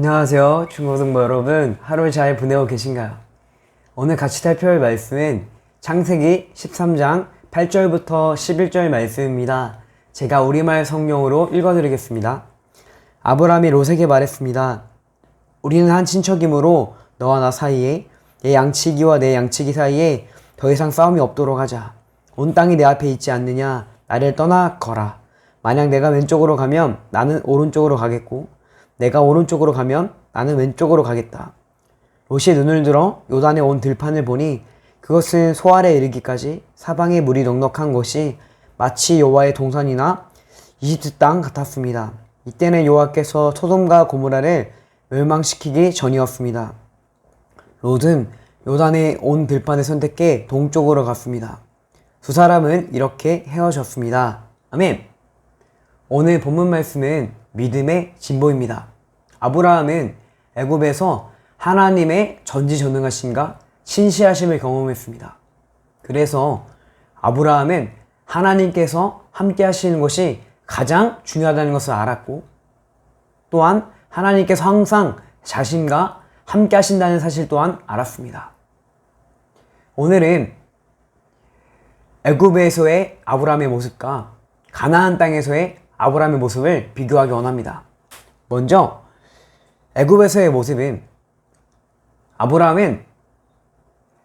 안녕하세요. 중고등부 여러분, 하루 잘 보내고 계신가요? 오늘 같이 살펴볼 말씀은 창세기 13장 8절부터 11절 말씀입니다. 제가 우리말 성경으로 읽어드리겠습니다. 아브라함이 롯에게 말했습니다. 우리는 한 친척이므로 너와 나 사이에, 내 양치기와 내 양치기 사이에 더 이상 싸움이 없도록 하자. 온 땅이 내 앞에 있지 않느냐? 나를 떠나 거라. 만약 내가 왼쪽으로 가면 나는 오른쪽으로 가겠고, 내가 오른쪽으로 가면 나는 왼쪽으로 가겠다. 롯이 눈을 들어 요단에 온 들판을 보니 그것은 소알에 이르기까지 사방에 물이 넉넉한 곳이 마치 여호와의 동산이나 이집트 땅 같았습니다. 이때는 여호와께서 소돔과 고모라를 멸망시키기 전이었습니다. 롯은 요단에 온 들판을 선택해 동쪽으로 갔습니다. 두 사람은 이렇게 헤어졌습니다. 아멘. 오늘 본문 말씀은 믿음의 진보입니다. 아브라함은 애굽에서 하나님의 전지전능하심과 신실하심을 경험했습니다. 그래서 아브라함은 하나님께서 함께 하시는 것이 가장 중요하다는 것을 알았고, 또한 하나님께서 항상 자신과 함께 하신다는 사실 또한 알았습니다. 오늘은 애굽에서의 아브라함의 모습과 가나안 땅에서의 아브라함의 모습을 비교하기 원합니다. 먼저 애굽에서의 모습은 아브라함은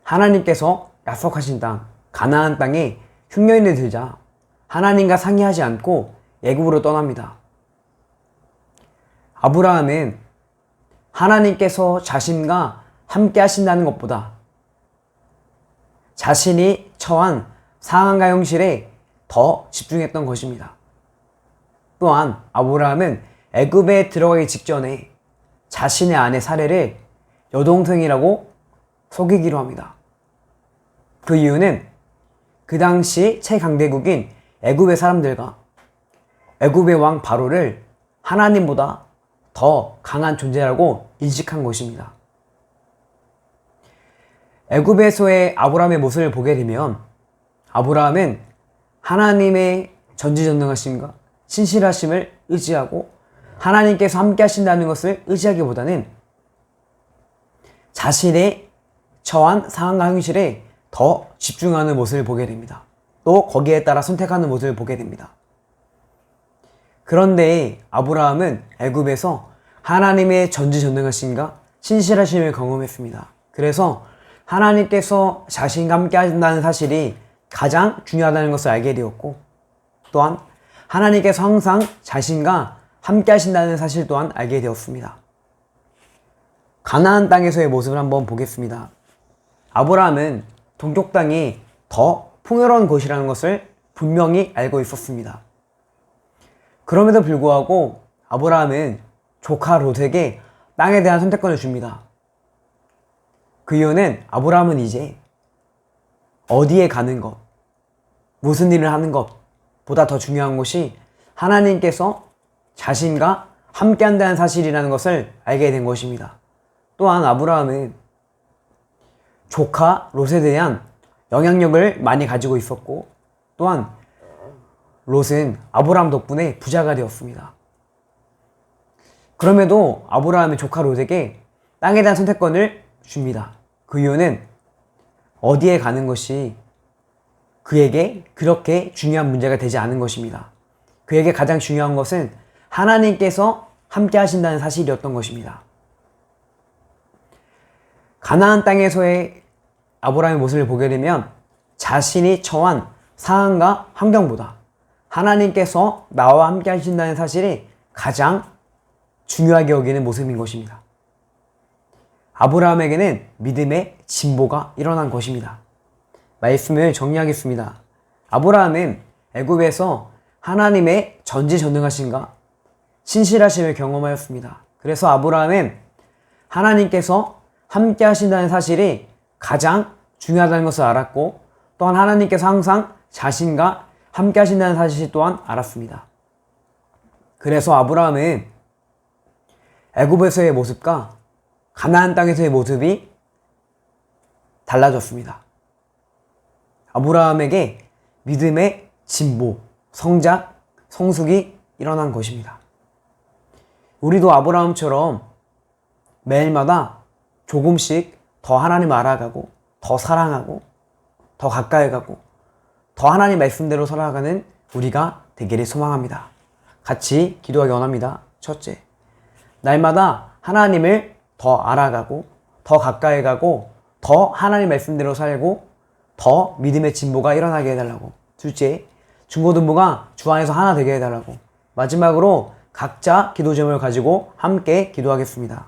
하나님께서 약속하신 땅 가나안 땅에 흉년이 들자 하나님과 상의하지 않고 애굽으로 떠납니다. 아브라함은 하나님께서 자신과 함께 하신다는 것보다 자신이 처한 상황과 형실에 더 집중했던 것입니다. 또한 아브라함은 애굽에 들어가기 직전에 자신의 아내 사레를 여동생이라고 속이기로 합니다. 그 이유는 그 당시 최강대국인 애굽의 사람들과 애굽의 왕 바로를 하나님보다 더 강한 존재라고 인식한 것입니다. 애굽에서의 아브라함의 모습을 보게 되면 아브라함은 하나님의 전지전능하심과 신실하심을 의지하고 하나님께서 함께 하신다는 것을 의지하기보다는 자신의 처한 상황과 현실에 더 집중하는 모습을 보게 됩니다. 또 거기에 따라 선택하는 모습을 보게 됩니다. 그런데 아브라함은 애굽에서 하나님의 전지전능하심과 신실하심을 경험했습니다. 그래서 하나님께서 자신과 함께 하신다는 사실이 가장 중요하다는 것을 알게 되었고, 또한 하나님께서 항상 자신과 함께 하신다는 사실 또한 알게 되었습니다. 가나안 땅에서의 모습을 한번 보겠습니다. 아브라함은 동쪽 땅이 더 풍요로운 곳이라는 것을 분명히 알고 있었습니다. 그럼에도 불구하고 아브라함은 조카 롯에게 땅에 대한 선택권을 줍니다. 그 이유는 아브라함은 이제 어디에 가는 것, 무슨 일을 하는 것보다 더 중요한 것이 하나님께서 자신과 함께 한다는 사실이라는 것을 알게 된 것입니다. 또한 아브라함은 조카 롯에 대한 영향력을 많이 가지고 있었고, 또한 롯은 아브라함 덕분에 부자가 되었습니다. 그럼에도 아브라함의 조카 롯에게 땅에 대한 선택권을 줍니다. 그 이유는 어디에 가는 것이 그에게 그렇게 중요한 문제가 되지 않은 것입니다. 그에게 가장 중요한 것은 하나님께서 함께 하신다는 사실이었던 것입니다. 가나안 땅에서의 아브라함의 모습을 보게 되면 자신이 처한 상황과 환경보다 하나님께서 나와 함께 하신다는 사실이 가장 중요하게 여기는 모습인 것입니다. 아브라함에게는 믿음의 진보가 일어난 것입니다. 말씀을 정리하겠습니다. 아브라함은 애굽에서 하나님의 전지전능하심과 신실하심을 경험하였습니다. 그래서 아브라함은 하나님께서 함께 하신다는 사실이 가장 중요하다는 것을 알았고, 또한 하나님께서 항상 자신과 함께 하신다는 사실 또한 알았습니다. 그래서 아브라함은 애굽에서의 모습과 가나안 땅에서의 모습이 달라졌습니다. 아브라함에게 믿음의 진보, 성장, 성숙이 일어난 것입니다. 우리도 아브라함처럼 매일마다 조금씩 더 하나님 알아가고 더 사랑하고 더 가까이 가고 더 하나님 말씀대로 살아가는 우리가 되기를 소망합니다. 같이 기도하기 원합니다. 첫째, 날마다 하나님을 더 알아가고 더 가까이 가고 더 하나님 말씀대로 살고 더 믿음의 진보가 일어나게 해달라고. 둘째, 중고등부가 주 안에서 하나 되게 해달라고. 마지막으로 각자 기도 제목을 가지고 함께 기도하겠습니다.